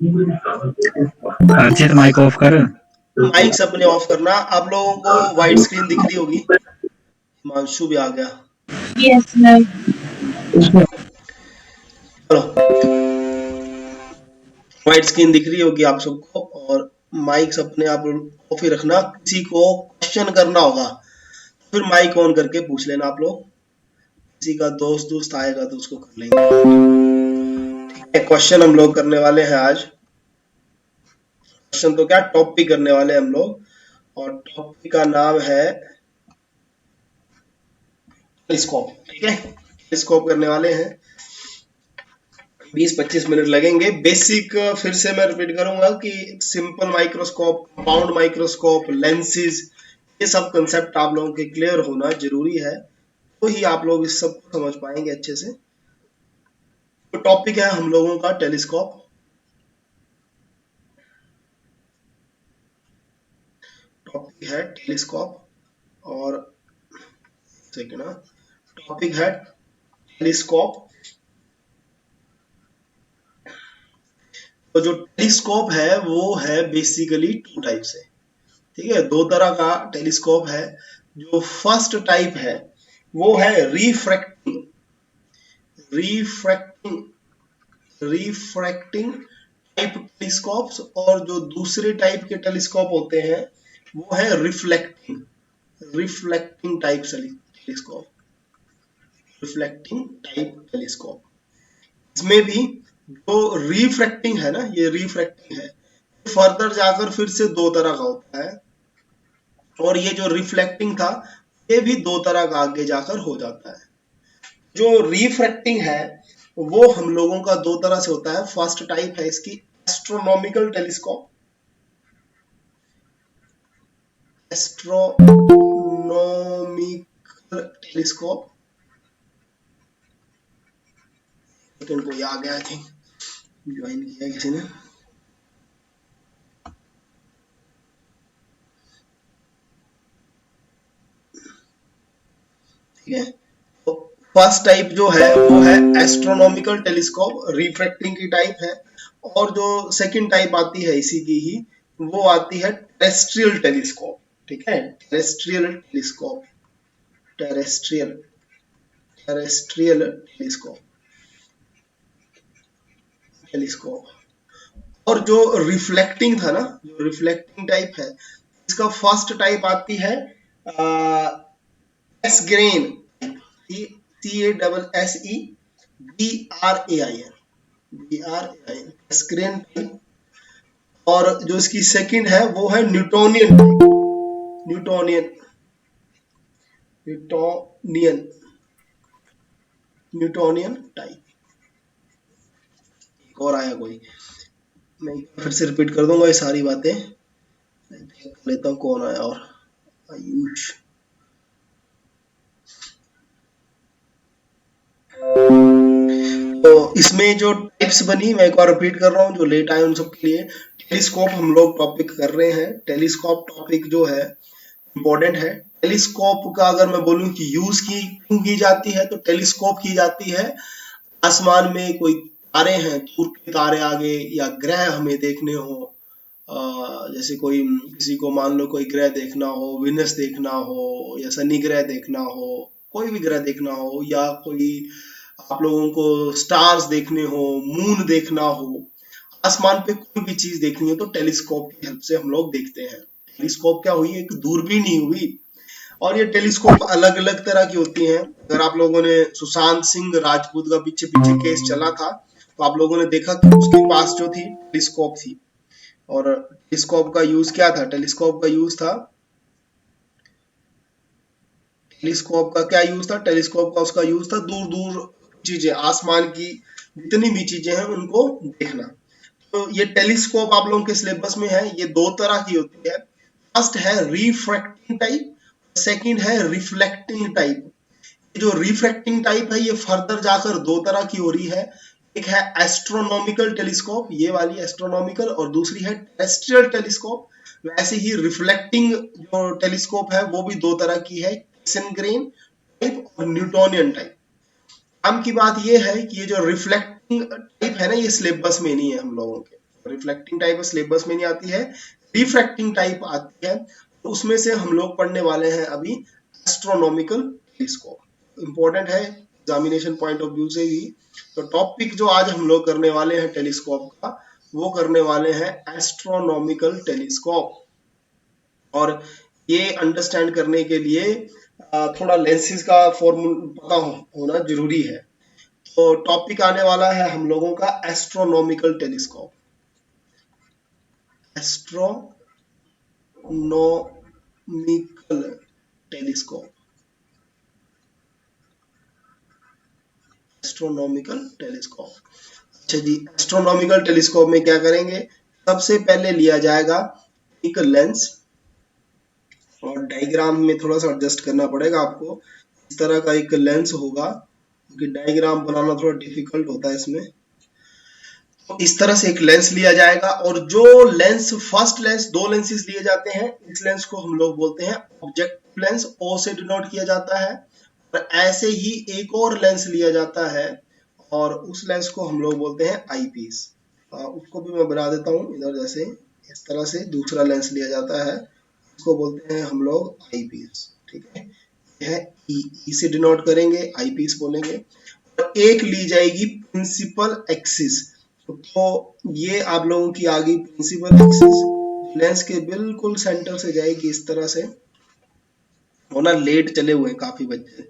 Archit mic off कर। Mics अपने of करना। आप लोगों को वाइट स्क्रीन दिख रही होगी। हिमांशु भी आ गया। Yes ma'am. चलो, वाइट स्क्रीन दिख रही होगी आप सबको, और माइक्स अपने आप ऑफ ही रखना। किसी को क्वेश्चन करना होगा फिर माइक ऑन करके पूछ लेना आप लोग। किसी का दोस्त आएगा तो उसको कर लेंगे। ठीक है, क्वेश्चन हम लोग करने वाले हैं आज। क्वेश्चन तो क्या, टॉपिक करने वाले हैं हम लोग, और टॉपिक का नाम है टेलीस्कोप। ठीक है, टेलीस्कोप करने वाले हैं। 20-25 मिनट लगेंगे। बेसिक फिर से मैं रिपीट करूंगा कि simple microscope, compound microscope, lenses, ये सब कंसेप्ट आप लोगों के क्लियर होना जरूरी है, तो ही आप लोग इस सब को समझ पाएंगे अच्छे से। तो टॉपिक है हम लोगों का टेलीस्कोप। टॉपिक है टेलीस्कोप, और सेकंड टॉपिक है टेलीस्कोप। तो जो टेलीस्कोप है वो है बेसिकली टू टाइप से। ठीक है, दो तरह का टेलीस्कोप है। जो फर्स्ट टाइप है वो है refracting refracting refracting type telescopes, और जो दूसरे टाइप के टेलीस्कोप होते हैं वो है reflecting reflecting type telescope reflecting type telescope. इसमें भी जो रिफ्रैक्टिंग है ना, ये रिफ्रैक्टिंग है, फर्दर जाकर फिर से दो तरह का होता है, और ये जो रिफ्लेक्टिंग था ये भी दो तरह का आगे जाकर हो जाता है। जो रिफ्रैक्टिंग है वो हम लोगों का दो तरह से होता है। फर्स्ट टाइप है इसकी astronomical telescope. Astronomical telescope, second कोई आ गया, आई थिंक ज्वाइन किया किसी ने। ठीक है, तो फर्स्ट टाइप जो है वो है एस्ट्रोनॉमिकल टेलीस्कोप, रिफ्रैक्टिंग की टाइप है। और जो सेकंड टाइप आती है इसी की ही, वो आती है टेरेस्ट्रियल टेलीस्कोप। ठीक है, terrestrial telescope, terrestrial terrestrial telescope telescope. और जो रिफ्लेक्टिंग था ना, जो रिफ्लेक्टिंग टाइप है, इसका फर्स्ट टाइप आती है S grain, CASSEBRAIN, S grain. और जो इसकी सेकंड है वो है Newtonian type, Newtonian Newtonian Newtonian type. एक और आया कोई, मैं फिर से रिपीट कर दूंगा ये सारी बातें। देख लेता हूँ कौन आया। और आयुष, तो इसमें जो टाइप्स बनी, मैं एक बार रिपीट कर रहा हूँ, जो लेट आए उन सबके लिए। टेलीस्कोप हम लोग टॉपिक कर रहे हैं। टेलीस्कोप टॉपिक जो है इम्पोर्टेंट है। टेलीस्कोप का अगर मैं बोलूं कि यूज क्यों की जाती है, तो टेलीस्कोप की जाती है आसमान में कोई तारे हैं, दूर के तारे आगे, या ग्रह हमें देखने हो। जैसे कोई, किसी को मान लो कोई ग्रह देखना हो, विनस देखना हो, या शनि ग्रह देखना हो, कोई भी ग्रह देखना हो, या कोई आप लोगों को स्टार्स देखने हो, मून देखना हो, आसमान पे कोई भी चीज देखनी है तो टेलीस्कोप की हेल्प से हम लोग देखते हैं। टेलीस्कोप क्या हुई, एक दूरबीन ही हुई। और ये टेलीस्कोप अलग अलग तरह की होती हैं। अगर आप लोगों ने सुशांत सिंह राजपूत का पीछे पीछे केस चला था, तो आप लोगों ने देखा कि उसके पास जो थी टेलीस्कोप थी। और टेलीस्कोप का यूज क्या था, टेलीस्कोप का यूज था टेलीस्कोप का क्या यूज था, टेलीस्कोप का उसका यूज था दूर दूर चीजें, आसमान की जितनी भी चीजें हैं उनको देखना। तो ये टेलीस्कोप आप लोगों के सिलेबस में है। ये दो तरह की होती है। फर्स्ट है रिफ्रैक्टिंग टाइप, सेकंड है रिफ्लेक्टिंग टाइप। जो रिफ्रैक्टिंग टाइप है ये फर्दर जाकर दो तरह की हो रही है। एक है एस्ट्रोनॉमिकल टेलीस्कोप, ये वाली एस्ट्रोनॉमिकल, और दूसरी है टेरेस्ट्रियल टेलीस्कोप। वैसे ही रिफ्लेक्टिंग जो टेलीस्कोप है वो भी दो तरह की है, ग्रेन टाइप और न्यूटोनियन टाइप। काम की बात ये है कि ये जो रिफ्लेक्टिंग टाइप है ना, ये सिलेबस में नहीं है हम लोगों के। रिफ्लेक्टिंग टाइप सिलेबस में नहीं आती है, रिफ्रैक्टिंग टाइप आती है। तो उसमें से हम लोग पढ़ने वाले हैं अभी एस्ट्रोनॉमिकल टेलीस्कोप। इंपॉर्टेंट है एग्जामिनेशन पॉइंट ऑफ व्यू से भी। तो टॉपिक जो आज हम लोग करने वाले हैं टेलीस्कोप का, वो करने वाले हैं एस्ट्रोनॉमिकल टेलीस्कोप। और ये अंडरस्टैंड करने के लिए थोड़ा लेंसेज का फॉर्मूला पता होना जरूरी है। तो टॉपिक आने वाला है हम लोगों का astronomical telescope. Astronomical telescope, astronomical telescope. अच्छा जी, एस्ट्रोनॉमिकल टेलीस्कोप में क्या करेंगे, सबसे पहले लिया जाएगा एक लेंस, और डायग्राम में थोड़ा सा एडजस्ट करना पड़ेगा आपको। इस तरह का एक लेंस होगा, क्योंकि डायग्राम बनाना थोड़ा डिफिकल्ट होता है इसमें। तो इस तरह से एक लेंस लिया जाएगा, और जो लेंस फर्स्ट लेंस, दो लेंसेस लिए जाते हैं, इस लेंस को हम लोग बोलते हैं ऑब्जेक्टिव लेंस, ओ से डिनोट किया जाता है। और ऐसे ही एक और लेंस लिया जाता है, और उस लेंस को हम लोग बोलते हैं आईपीस। उसको भी मैं बना देता हूँ इधर, जैसे इस तरह से दूसरा लेंस लिया जाता है, उसको बोलते हैं हम लोग आईपीस। ठीक है, यह ई से डिनोट करेंगे, आईपीस बोलेंगे। और एक ली जाएगी प्रिंसिपल एक्सिस। तो ये आप लोगों की आ गई प्रिंसिपल एक्सिस, लेंस के बिल्कुल सेंटर से जाएगी इस तरह से। होना लेट चले हुए हैं काफी बच्चे,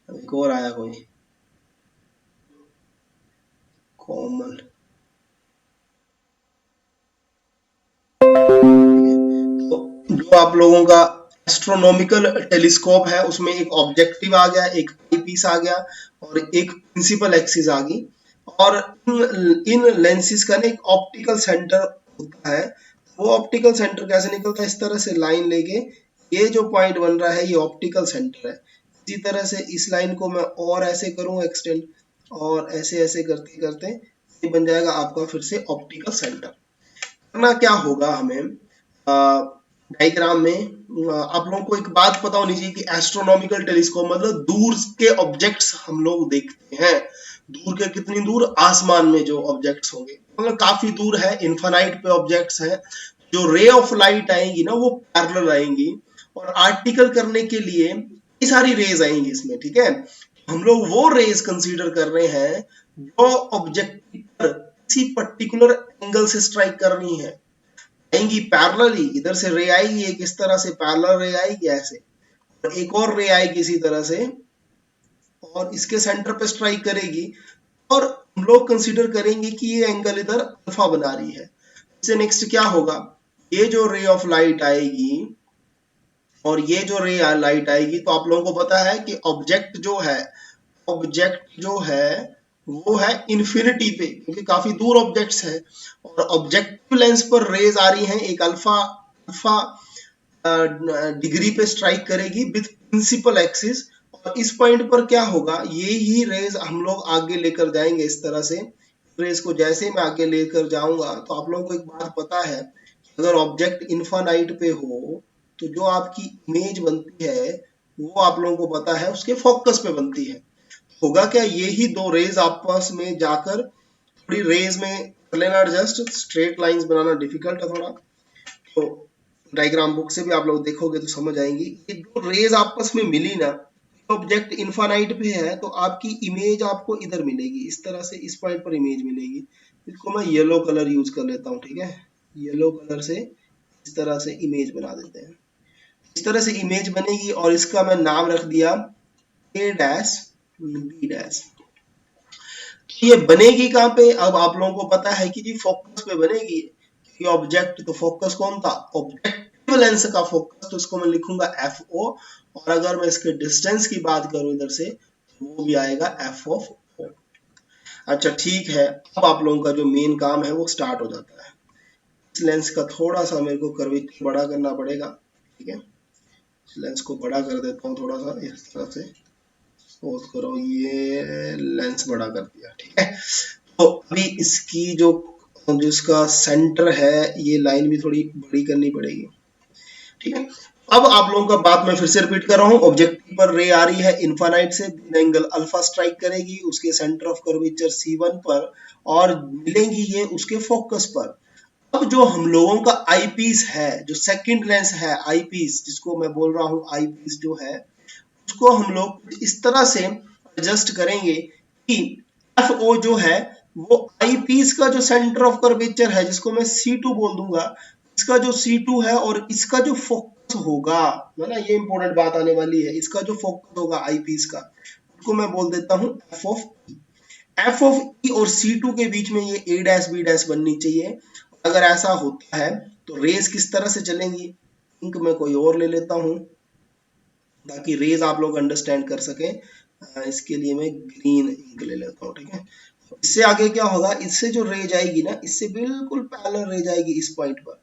एक और आया कोई कोमल। तो जो आप लोगों का एस्ट्रोनॉमिकल टेलीस्कोप है, उसमें एक ऑब्जेक्टिव आ गया, एक आईपीस आ गया, और एक प्रिंसिपल एक्सिस आ गई। और इन लेंसेज का ना एक ऑप्टिकल सेंटर होता है। वो ऑप्टिकल सेंटर कैसे निकलता है, इस तरह से लाइन लेके, ये जो पॉइंट बन रहा है ये ऑप्टिकल सेंटर है। इसी तरह से इस लाइन को मैं और ऐसे करूं एक्सटेंड, और ऐसे ऐसे करते करते ये बन जाएगा आपका फिर से ऑप्टिकल सेंटर। करना क्या होगा हमें, डायग्राम में आप लोगों को एक बात पता होनी चाहिए कि एस्ट्रोनॉमिकल टेलीस्कोप मतलब दूर के ऑब्जेक्ट्स हम लोग देखते हैं। दूर के कितनी दूर, आसमान में जो ऑब्जेक्ट्स होंगे, मतलब काफी दूर है, इन्फानाइट पे ऑब्जेक्ट्स हैं। जो रे ऑफ लाइट आएंगी ना, वो पैरेलल आएंगी, और आर्टिकल करने के लिए कई सारी रेज आएंगी इसमें। ठीक है, हम लोग वो रेज कंसीडर कर रहे हैं जो ऑब्जेक्ट पर किसी पर्टिकुलर एंगल से स्ट्राइक करनी है। आएंगी पैरेलली, इधर से रे आएगी एक, इस तरह से पैरेलल रे आएगी ऐसे, और एक और रे आएगी इसी तरह से, और इसके सेंटर पे स्ट्राइक करेगी। और हम लोग कंसीडर करेंगे कि ये एंगल इधर अल्फा बना रही है। इससे नेक्स्ट क्या होगा, ये जो रे ऑफ लाइट आएगी और ये जो रे लाइट आएगी, तो आप लोगों को पता है कि ऑब्जेक्ट जो है वो है इन्फिनिटी पे, क्योंकि काफी दूर ऑब्जेक्ट्स हैं। और ऑब्जेक्टिव लेंस पर रेज आ रही हैं, एक अल्फा डिग्री पे स्ट्राइक करेगी विद प्रिंसिपल एक्सिस। और इस पॉइंट पर क्या होगा, ये ही रेज हम लोग आगे लेकर जाएंगे इस तरह से। रेज को जैसे मैं आगे लेकर जाऊंगा, तो आप लोगों को एक बात पता है, अगर ऑब्जेक्ट इन्फानाइट पे हो तो जो आपकी इमेज बनती है वो आप लोगों को पता है उसके फोकस पे बनती है। होगा क्या, ये ही दो रेज आपस में जाकर, थोड़ी रेज में कर लेना एडजस्ट, स्ट्रेट लाइंस बनाना डिफिकल्ट है थोड़ा, तो डायग्राम बुक से भी आप लोग देखोगे तो समझ आएंगी। ये दो रेज आपस में मिली ना, ऑब्जेक्ट इन्फानाइट पे है, तो आपकी इमेज आपको इधर मिलेगी, इस तरह से इस पॉइंट पर इमेज मिलेगी। इसको मैं येलो कलर यूज कर लेता हूँ। ठीक है, येलो कलर से इस तरह से इमेज बना देते हैं। इस तरह से इमेज बनेगी, और इसका मैं नाम रख दिया A डैश B डैश। ये बनेगी कहाँ पे, अब आप लोगों को पता है कि जी फोकस पे बनेगी। कि ऑब्जेक्ट, तो फोकस कौन था, ऑब्जेक्टिव लेंस का फोकस, तो इसको मैं लिखूंगा FO। और अगर मैं इसके डिस्टेंस की बात करूं इधर से, तो वो भी आएगा F ऑफ O। अच्छा ठीक है, अब आप लोगों का जो मेन काम है वो स्टार्ट हो जाता है। इस लेंस का थोड़ा सा मेरे को कर्वेचर बड़ा करना पड़ेगा। ठीक है, लेंस को बड़ा कर देता हूँ थोड़ा सा, इस तरह से सपोज करो ये लेंस बड़ा कर दिया। ठीक है, तो अभी इसकी जो जिसका सेंटर है, ये लाइन भी थोड़ी बड़ी करनी पड़ेगी। ठीक है, अब आप लोगों का बात मैं फिर से रिपीट कर रहा हूँ। ऑब्जेक्टिव पर रे आ रही है इन्फानाइट से, एंगल अल्फा स्ट्राइक करेगी उसके सेंटर ऑफ कर्वेचर C1 पर, और मिलेंगी ये उसके फोकस पर। अब जो हम लोगों का आई पीस है, जो सेकंड लेंस है आई पीस, जिसको मैं बोल रहा हूँ आई पीस जो है, उसको हम लोग इस तरह से एडजस्ट करेंगे कि एफ ओ जो है वो आई पीस का जो सेंटर ऑफ कर्वेचर है, जिसको मैं C2 बोल दूंगा, इसका जो C2 है और इसका जो फोकस होगा, है ना, ये इंपॉर्टेंट बात आने वाली है, इसका जो फोकस होगा आई पीस का, उसको मैं बोल देता हूँ एफ ऑफ ई और C2 के बीच में ये ए डैश बी डैश बननी चाहिए। अगर ऐसा होता है तो रेस किस तरह से चलेंगी, इंक में कोई और ले लेता हूँ ताकि रेज आप लोग अंडरस्टैंड कर सकें। इसके लिए मैं ग्रीन इंक ले लेता हूँ, ठीक है। इससे आगे क्या होगा, इससे जो रे जाएगी ना, इससे बिल्कुल पैरेलल रे जाएगी इस पॉइंट पर,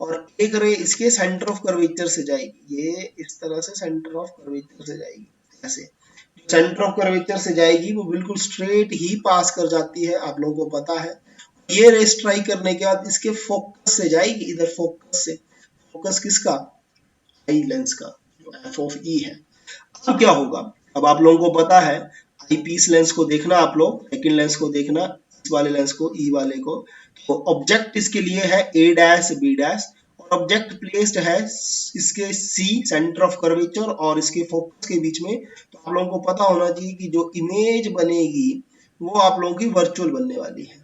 और एक रे इसके सेंटर ऑफ कर्वेचर से जाएगी, ये इस तरह से सेंटर ऑफ कर्वेचर से जाएगी, ऐसे सेंटर ऑफ कर्वेचर से जाएगी, वो बिल्कुल स्ट्रेट ही पास कर जाती है, आप लोगों को पता है। ये रे स्ट्राइक करने के बाद इसके फोकस से जाएगी, इधर फोकस से, फोकस किसका, आई लेंस का, जो एफ ऑफ ई है। अब क्या होगा, अब आप लोगों को पता है आई पीस लेंस को देखना, आप लोग सेकंड लेंस को देखना, इस वाले लेंस को, ई वाले को। तो ऑब्जेक्ट इसके लिए है ए डैश बी डैश, और ऑब्जेक्ट प्लेस्ड है इसके सी सेंटर ऑफ कर्वेचर और इसके फोकस के बीच में। तो आप लोगों को पता होना चाहिए कि जो इमेज बनेगी वो आप लोगों की वर्चुअल बनने वाली है,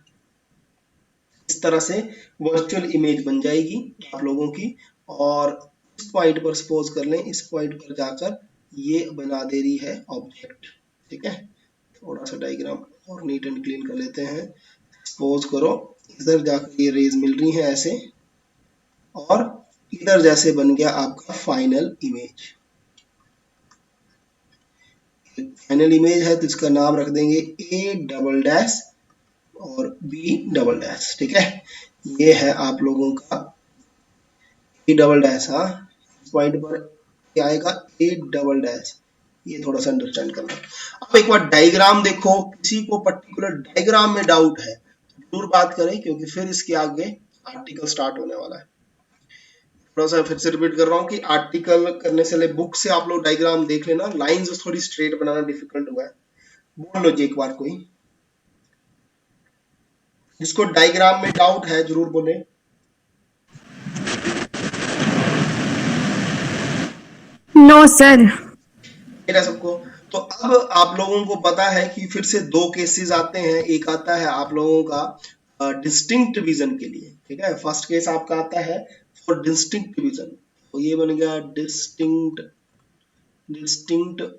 इस तरह से वर्चुअल इमेज बन जाएगी आप लोगों की। और इस पॉइंट पर सपोज कर लें, इस पॉइंट पर जाकर ये बना दे रही है ऑब्जेक्ट, ठीक है। थोड़ा सा डायग्राम और नीट एंड क्लीन कर लेते हैं। सपोज करो इधर जाकर ये रेज मिल रही है ऐसे, और इधर जैसे बन गया आपका फाइनल इमेज। फाइनल इमेज है तो इसका नाम रख देंगे ए डबल डैश और बी डबल डैश, ठीक है। ये है आप लोगों का ए डबल डैश, हाँ, पॉइंट पर क्या आएगा, ए डबल डैश, ये थोड़ा सा अंडरस्टैंड करना। अब एक बार डायग्राम देखो, किसी को पर्टिकुलर डायग्राम में डाउट है तो जरूर बात करें, क्योंकि फिर इसके आगे आर्टिकल स्टार्ट होने वाला है। थोड़ा सा फिर से रिपीट कर रहा हूँ कि आर्टिकल करने से पहले बुक से आप लोग डायग्राम देख लेना, लाइंस थोड़ी स्ट्रेट बनाना डिफिकल्ट हुआ है। बोल लो जी एक बार, कोई जिसको डायग्राम में डाउट है जरूर बोले। No sir. मेरा सबको, तो अब आप लोगों को पता है कि फिर से दो केसेस आते हैं, एक आता है आप लोगों का डिस्टिंक्ट विजन के लिए, ठीक है। फर्स्ट केस आपका आता है फॉर डिस्टिंक्ट विजन, तो ये बन गया डिस्टिंक्ट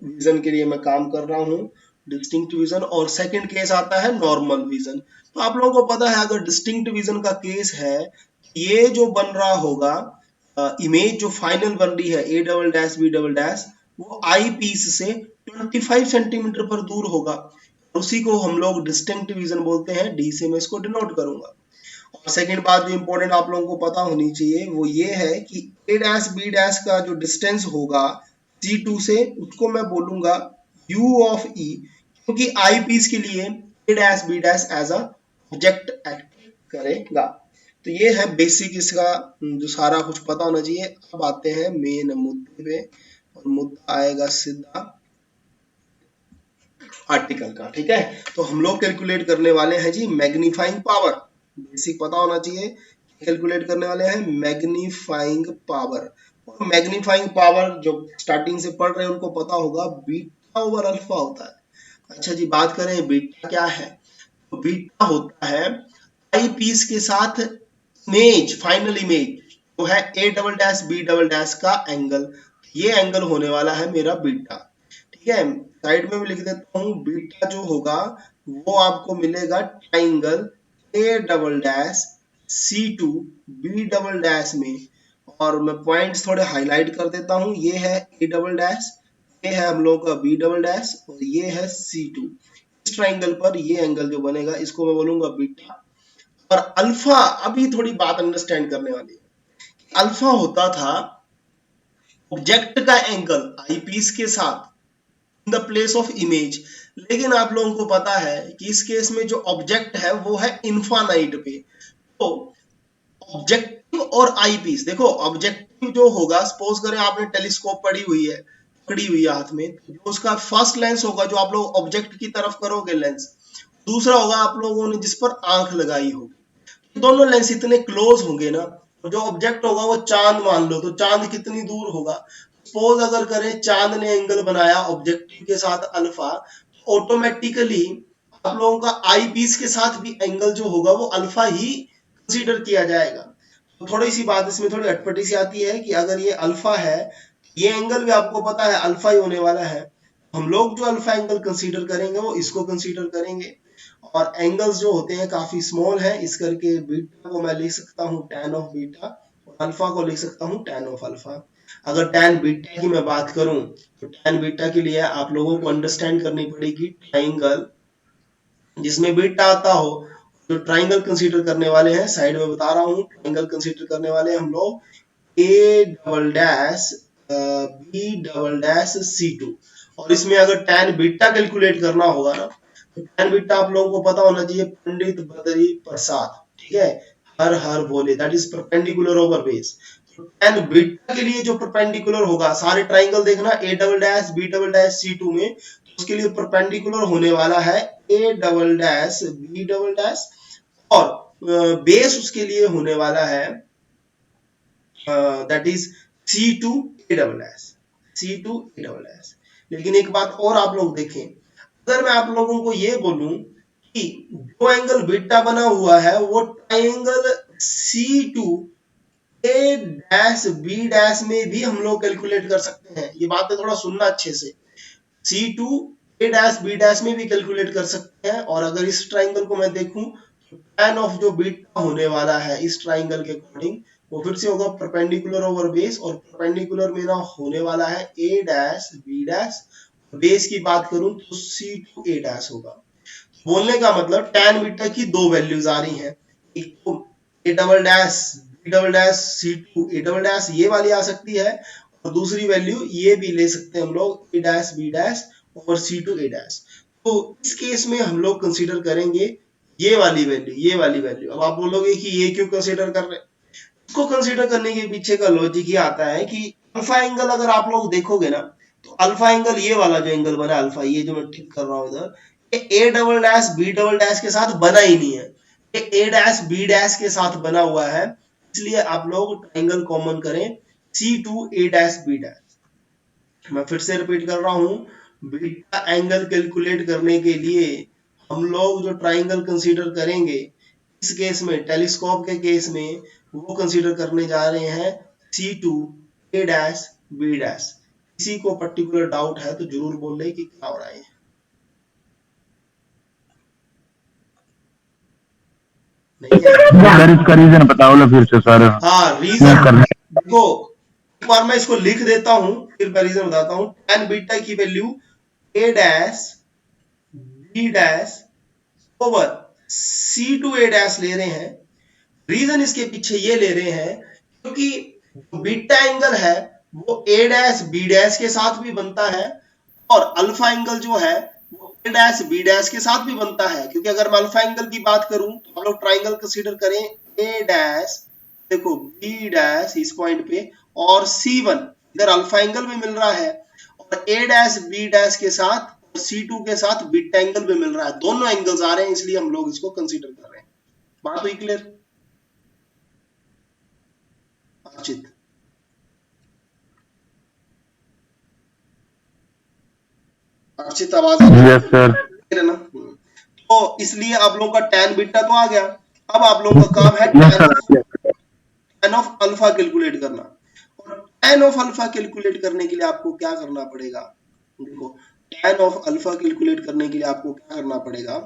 विजन के लिए मैं काम कर रहा हूँ, डिस्टिंक्ट विजन। और सेकंड केस आता है नॉर्मल विजन। तो आप लोगों को पता है अगर डिस्टिंक्ट विजन का केस है, ये जो बन रहा होगा इमेज जो फाइनल बन रही है A double dash B double dash, वो आई पीस से 25 सेंटीमीटर पर दूर होगा, उसी को हम लोग डिस्टिंक्ट विजन बोलते हैं, डी से मैं इसको डिनोट करूंगा। और सेकंड बात जो इंपॉर्टेंट आप लोगों को पता होनी चाहिए वो ये है कि ए डैश बी डैश का जो डिस्टेंस होगा C2 से, उसको मैं बोलूंगा U ऑफ E, क्योंकि आई पीस के लिए A dash B dash as a object act करेगा। तो ये है बेसिक इसका जो सारा कुछ पता होना चाहिए। अब आते हैं मेन मुद्दे पे, और मुद्दा आएगा सीधा आर्टिकल का, ठीक है। तो हम लोग कैलकुलेट करने वाले हैं जी मैग्नीफाइंग पावर, बेसिक पता होना चाहिए, कैलकुलेट करने वाले हैं मैग्नीफाइंग पावर। और मैग्नीफाइंग पावर जो स्टार्टिंग से पढ़ रहे हैं उनको पता होगा बीटा ओवर अल्फा होता है। अच्छा जी, बात करें बीटा क्या है, तो बीटा होता है आई पीस के साथ इमेज, फाइनल इमेज जो है A double dash B double dash का एंगल, ये एंगल होने वाला है मेरा बीटा, ठीक है। साइड में भी लिख देता हूँ, बीटा जो होगा वो आपको मिलेगा triangle A double dash C2 B double dash में। और मैं पॉइंट्स थोड़े हाईलाइट कर देता हूँ, ये है ए डबल डैश, ये है हम लोग का बी डबल डैश, और ये है C2। इस ट्राइंगल पर ये एंगल जो बनेगा इसको मैं बोलूंगा बीटा। और अल्फा, अभी थोड़ी बात अंडरस्टैंड करने वाली है। अल्फा होता था ऑब्जेक्ट का एंगल आई पीस के साथ in the place of image, लेकिन आप लोगों को पता है कि इस केस में जो ऑब्जेक्ट है वो है इन्फानाइट पे। तो ऑब्जेक्टिव और आई पीस, देखो ऑब्जेक्टिव जो होगा, सपोज करें आपने टेलीस्कोप पकड़ी हुई है हाथ में, तो जो उसका फर्स्ट लेंस होगा जो आप लोग ऑब्जेक्ट की तरफ करोगे लेंस, दूसरा होगा आप लोगों ने जिस पर आंख लगाई होगी। दोनों लेंस इतने क्लोज होंगे ना, जो ऑब्जेक्ट होगा वो चांद मान लो, तो चांद कितनी दूर होगा। सपोज अगर करें चांद ने एंगल बनाया ऑब्जेक्टिव के साथ अल्फा, ऑटोमेटिकली आप लोगों का आई पीस के साथ भी एंगल जो होगा वो अल्फा ही कंसीडर किया जाएगा। तो थोड़ी सी बात इसमें थोड़ी अटपटी सी आती है कि अगर ये अल्फा है, ये एंगल भी आपको पता है अल्फा ही होने वाला है, हम लोग जो अल्फा एंगल कंसीडर करेंगे वो इसको कंसीडर करेंगे। और एंगल्स जो होते हैं काफी स्मॉल है, इस करके बीटा को मैं लिख सकता हूँ tan ऑफ बीटा और अल्फा को लिख सकता हूँ tan ऑफ अल्फा। अगर tan बीटा की मैं बात करूं तो tan बीटा के लिए आप लोगों को अंडरस्टैंड करनी पड़ेगी ट्राइंगल जिसमें बीटा आता हो। जो ट्राइंगल कंसीडर करने वाले हैं, साइड में बता रहा हूँ, ट्राइंगल कंसीडर करने वाले हम लोग A double dash B double dash C2, और इसमें अगर tan बीटा कैलकुलेट करना होगा ना, तो tan बीटा आप लोगों को पता होना चाहिए पंडित बद्री प्रसाद, ठीक है, हर हर बोले, that is perpendicular over base. तो tan बीटा के लिए जो परपेंडिकुलर होगा, सारे ट्राइंगल देखना A double dash B double dash C2 में, तो उसके लिए परपेंडिकुलर होने वाला है A double dash B double dash, और बेस उसके लिए होने वाला है that is C2 A double dash, C2 A double dash. लेकिन एक बात और आप लोग देखें, अगर मैं आप लोगों को ये बोलूं कि जो एंगल बीटा बना हुआ है वो triangle C2 A dash B dash में भी हम लोग कैलकुलेट कर सकते हैं, ये बातें थोड़ा सुनना अच्छे से। C2 A dash B dash में भी कैलकुलेट कर सकते हैं। और अगर इस ट्राइंगल को मैं देखूं तो tan ऑफ जो बीटा होने वाला है इस ट्राइंगल के अकॉर्डिंग, वो फिर से होगा परपेंडिकुलर ओवर बेस, और परपेंडिकुलर मेरा होने वाला है A dash B dash, base की बात करूं तो C2 A डैश होगा। बोलने का मतलब tan बीटा की दो वैल्यूज आ रही हैं, एक तो A double dash B double dash C2 A double dash ये वाली आ सकती है, और दूसरी वैल्यू ये भी ले सकते हैं हम लोग A डैश B डैश और C2 A डैश। तो इस केस में हम लोग कंसीडर करेंगे ये वाली वैल्यू, ये वाली वैल्यू। अब आप बोलोगे कि ये क्यों कंसीडर कर रहे हैं, इसको कंसीडर करने के पीछे का लॉजिक ये आता है कि अल्फा एंगल अगर आप लोग देखोगे ना, तो अल्फा एंगल ये वाला जो एंगल बना अल्फा, ये जो मैं ठीक कर रहा हूं इधर, ये A double dash B double dash के साथ बना ही नहीं है, ये ए डैश बी डैश के साथ बना हुआ है। इसलिए आप लोग ट्राइंगल कॉमन करें C2 A dash B dash. मैं फिर से रिपीट कर रहा हूं, बीटा एंगल कैलकुलेट करने के लिए हम लोग जो ट्राइंगल कंसीडर करेंगे, इस केस में टेलीस्कोप के केस में वो कंसीडर करने जा रहे हैं C2 A dash B dash. किसी को पर्टिकुलर डाउट है तो जरूर बोल ले कि क्या हो रहा है। सर इसका रीजन बताओ लो फिर से सर। हाँ रीजन देखो, एक बार मैं इसको लिख देता हूं फिर मैं रीजन बताता हूं। tan बीटा की value A dash B dash over C2 A dash ले रहे हैं। रीजन इसके पीछे ये ले रहे हैं क्योंकि बीटा एंगल है वो A डैश B डैश के साथ भी बनता है, और अल्फा एंगल जो है वो A डैश B डैश के साथ भी बनता है। क्योंकि अगर मैं अल्फा एंगल की बात करूं तो हम लोग ट्राइंगल कंसीडर करें A डैश, देखो B डैश इस पॉइंट पे, और C1, इधर अल्फा एंगल भी मिल रहा है, और A डैश B डैश के साथ और C2 के साथ बीटा एंगल भी मिल रहा है, दोनों एंगल्स आ रहे हैं, इसलिए हम लोग इसको कंसीडर कर रहे हैं। बात हुई क्लियर? अर्चित अर्चित आवाज आ रही है? Yes sir. है ना? तो इसलिए आप लोगों का tan बीटा तो आ गया। अब आप लोगों का काम है yes sir. tan of alpha calculate करना। और tan ऑफ अल्फा कैलकुलेट करने के लिए आपको क्या करना पड़ेगा, देखो tan ऑफ अल्फा कैलकुलेट करने के लिए आपको क्या करना पड़ेगा,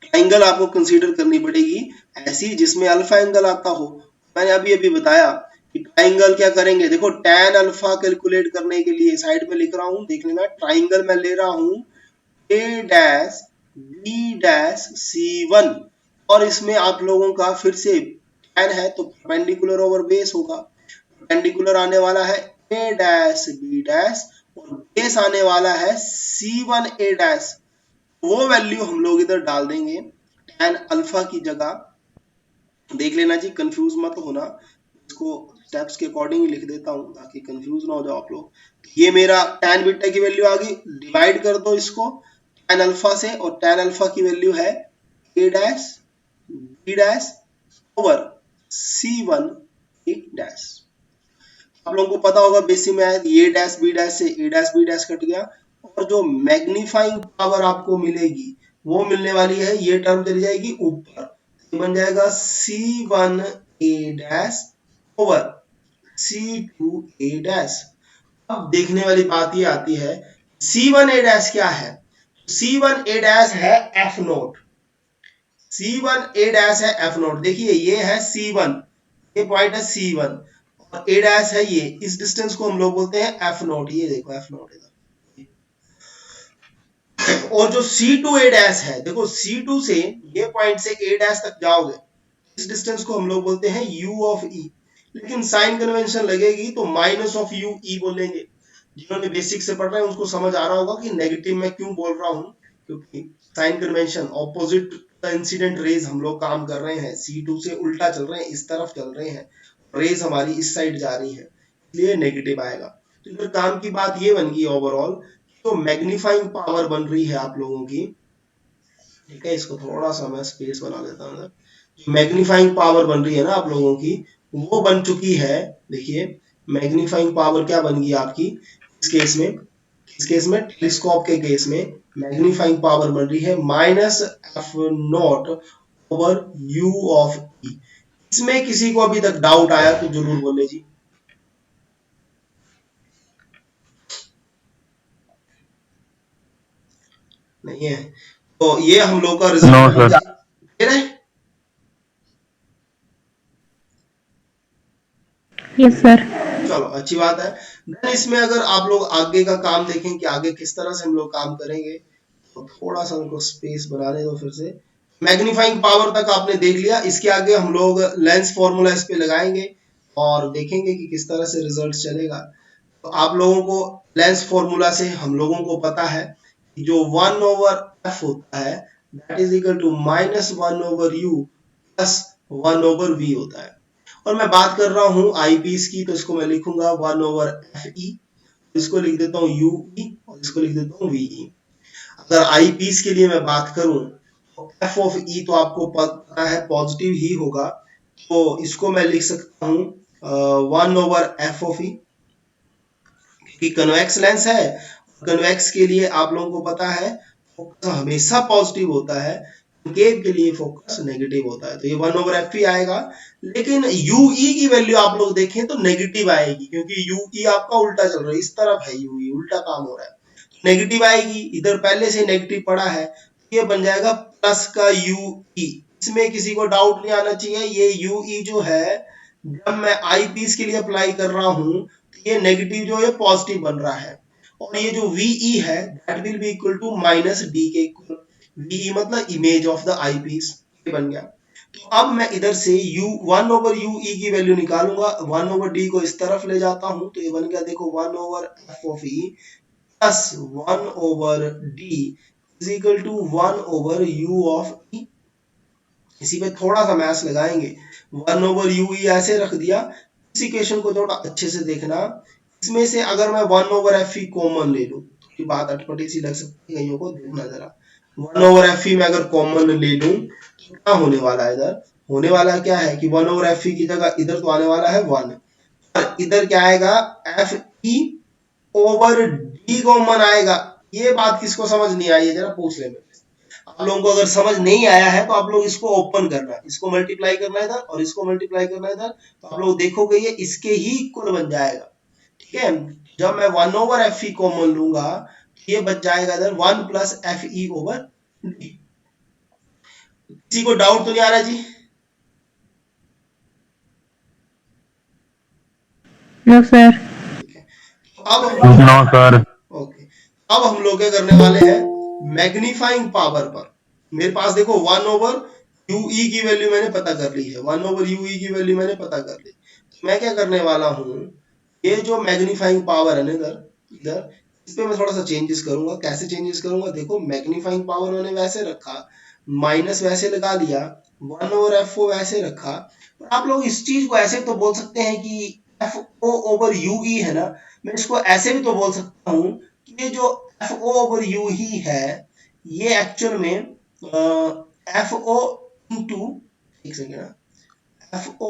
ट्राइंगल आपको कंसीडर करनी पड़ेगी ऐसी जिसमें अल्फा एंगल आता हो। मैंने अभी अभी बताया कि ट्राइंगल क्या करेंगे, देखो tan अल्फा कैलकुलेट करने के लिए साइड में लिख रहा हूं, देख लेना, ट्राइंगल मैं ले रहा हूं A dash B dash C1, और इसमें आप लोगों का फिर से tan है तो परपेंडिकुलर ओवर बेस होगा, परपेंडिकुलर आने वाला है A डैश B डैश, और बेस आने वाला है C1 A डैश। वो वैल्यू हम लोग इधर डाल देंगे tan अल्फा की जगह। देख लेना जी, कंफ्यूज मत होना, इसको स्टेप्स के अकॉर्डिंग लिख देता हूं ताकि कंफ्यूज ना हो जाओ आप लोग। ये मेरा tan बीटा की वैल्यू आ गई, डिवाइड कर दो इसको tan अल्फा से, और tan अल्फा की वैल्यू है A dash B dash over C1 A dash. आप लोगों को पता होगा बेसिक में ए डैश बी डैश से ए डैश बी डैश कट गया, और जो मैग्नीफाइंग पावर आपको मिलेगी वो मिलने वाली है, ये टर्म चली जाएगी ऊपर, ये बन जाएगा C1 A dash over C2 A dash. अब देखने वाली बात ये आती है, C1 A डैश क्या है? C1 A डैश है F note, C1 A dash है F नोट। देखिए ये है C1, ये पॉइंट है C1 और A डैश है ये, इस डिस्टेंस को हम लोग बोलते हैं F नोट। ये देखो F नोट इधर। और जो C2 A डैश है, देखो C2 से ये पॉइंट से A डैश तक जाओगे, इस डिस्टेंस को हम लोग बोलते हैं U ऑफ E, लेकिन साइन कन्वेंशन लगेगी तो माइनस ऑफ U E बोलेंगे। जिन्होंने बेसिक से पढ़ रहे हैं उसको समझ आ रहा होगा कि नेगेटिव में क्यों बोल रहा हूं, क्योंकि sign convention opposite incident rays हम लोग काम कर रहे हैं, C2 से उल्टा चल रहे हैं, इस तरफ चल रहे हैं, रेज हमारी इस साइड जा रही है, इसलिए नेगेटिव आएगा। तो इधर काम की बात ये बन गई ओवरऑल, तो मैग्नीफाइंग पावर बन रही है आप लोगों की, ठीक है, इसको थोड़ा सा मैं स्पेस बना लेता हूँ। मैग्नीफाइंग पावर बन रही है ना आप लोगों की, वो बन चुकी है। देखिए मैग्नीफाइंग पावर क्या बन गई आपकी इस केस में, इस केस में टेलीस्कोप के केस में मैग्नीफाइंग पावर बन रही है minus F naught over U of E. इसमें किसी को अभी तक डाउट आया तो जरूर बोले जी। नहीं है तो ये हम लोग का रिजल्ट है। Yes sir. चलो अच्छी बात है। देन इसमें अगर आप लोग आगे का काम देखें कि आगे किस तरह से हम लोग काम करेंगे, तो थोड़ा सा उनको स्पेस बनाने दो। फिर से मैग्नीफाइंग पावर तक आपने देख लिया, इसके आगे हम लोग लेंस फॉर्मूला इस पे लगाएंगे और देखेंगे कि किस तरह से रिजल्ट चलेगा। तो आप लोगों को लेंस फॉर्मूला से हम लोगों को पता है कि जो 1 ओवर एफ होता है that is equal to minus 1 over U plus 1 over V होता है। और मैं बात कर रहा हूं आई पीस की, तो इसको मैं लिखूंगा 1 ओवर एफ ई, इसको लिख देता हूं यू ई और इसको लिख देता हूं वी ई। अगर आई पीस के लिए मैं बात करूं तो एफ ऑफ ई तो आपको पता है पॉजिटिव ही होगा, तो इसको मैं लिख सकता हूं 1 ओवर एफ ऑफ ई, क्योंकि कन्वेक्स लेंस है, कन्वेक्स के लिए आप लोगों को पता है फोकस हमेशा पॉजिटिव होता है, कॉन्केव के लिए फोकस नेगेटिव होता है, तो ये 1 ओवर एफ ई आएगा। लेकिन यूई की वैल्यू आप लोग देखें तो नेगेटिव आएगी, क्योंकि यूई आपका उल्टा चल रहा है, इस तरफ है यूई, उल्टा काम हो रहा है, नेगेटिव आएगी। इधर पहले से नेगेटिव पड़ा है, ये बन जाएगा प्लस का यूई। इसमें किसी को डाउट नहीं आना चाहिए, ये यूई जो है जब मैं आई पीस के लिए अप्लाई कर रहा हूं तो ये नेगेटिव जो है पॉजिटिव बन रहा है, और ये जो वीई है that will be equal to minus D के इक्वल। वीई मतलब image of the eyepiece बन गया। तो अब मैं इधर से u 1 ओवर यू ई की वैल्यू निकालूंगा, 1 ओवर डी को इस तरफ ले जाता हूं तो ये बन गया देखो 1 over F of E plus 1 over D is equal to 1 over U of E. इसी पे थोड़ा सा मैथ्स लगाएंगे, 1 ओवर यू ई ऐसे रख दिया। इस इक्वेशन को थोड़ा अच्छे से देखना, इसमें से अगर मैं 1 ओवर एफ ई कॉमन ले लूं तो बात अटपटी सी लग सकती है कईयों को, देखना जरा 1 ओवर एफ ई में अगर कॉमन ले लूं तो क्या होने वाला है, इधर होने वाला क्या है कि 1 ओवर एफ ई की जगह इधर तो आने वाला है 1, और इधर क्या आएगा F E over D common आएगा। ये बात किसको समझ नहीं आई है जरा पूछ ले। आप लोगों को अगर समझ नहीं आया है तो आप लोग इसको ओपन करना, इसको मल्टीप्लाई करना इधर और इसको मल्टीप्लाई करना इधर, तो आप लोग देखोगे ये इसके ही इक्वल बन जाएगा, ठीक है। जब मैं 1 ओवर एफ ई कॉमन लूंगा तो ये बच जाएगा इधर 1 plus F E over D. किसी को डाउट तो नहीं आ रहा जी? No sir. अब नो सर। ओके, अब हम लोग क्या करने वाले हैं मैग्नीफाइंग पावर पर। मेरे पास देखो 1 ओवर यूई की वैल्यू मैंने पता कर ली है, 1 ओवर यूई की वैल्यू मैंने पता कर ली। तो मैं क्या करने वाला हूं, ये जो मैग्नीफाइंग पावर है ना इधर इधर, इस पे मैं थोड़ा सा चेंजेस करूंगा। कैसे चेंजेस करूंगा, देखो मैग्नीफाइंग पावर मैंने वैसे रखा, माइनस वैसे लगा लिया, 1 ओवर एफ ओ वैसे रखा, पर आप लोग इस चीज को ऐसे तो बोल सकते हैं कि F O over U E है ना, मैं इसको ऐसे भी तो बोल सकता हूं कि ये जो एफ ओ ओवर यू ही है ये एक्चुअल में एफ ओ इंटू एक सेकेंड, एफ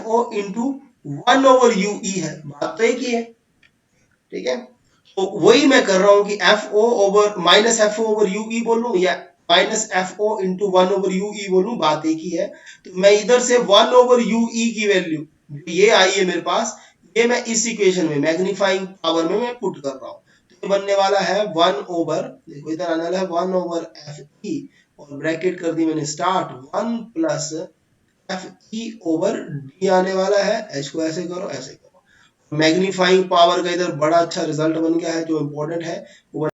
ओ इंटू 1/UE है, बात तो एक ही है, ठीक है। तो वही मैं कर रहा हूं कि F O over minus F O over UE बोलूं या minus F O into 1/UE बोलूं, बात एक ही है। तो मैं इधर से 1/UE की वैल्यू ये आई है मेरे पास, ये मैं इस इक्वेशन में मैग्नीफाइंग पावर में मैं पुट कर रहा हूं। तो ये बनने वाला है 1 ओवर, देखो इधर आने वाला है 1 ओवर एफ ई, और ब्रैकेट कर दी मैंने start, 1 plus F E over D आने वाला है। एच को ऐसे करो, ऐसे करो। मैग्नीफाइंग पावर का इधर बड़ा अच्छा रिजल्ट बन गया है, जो इंपॉर्टेंट है वो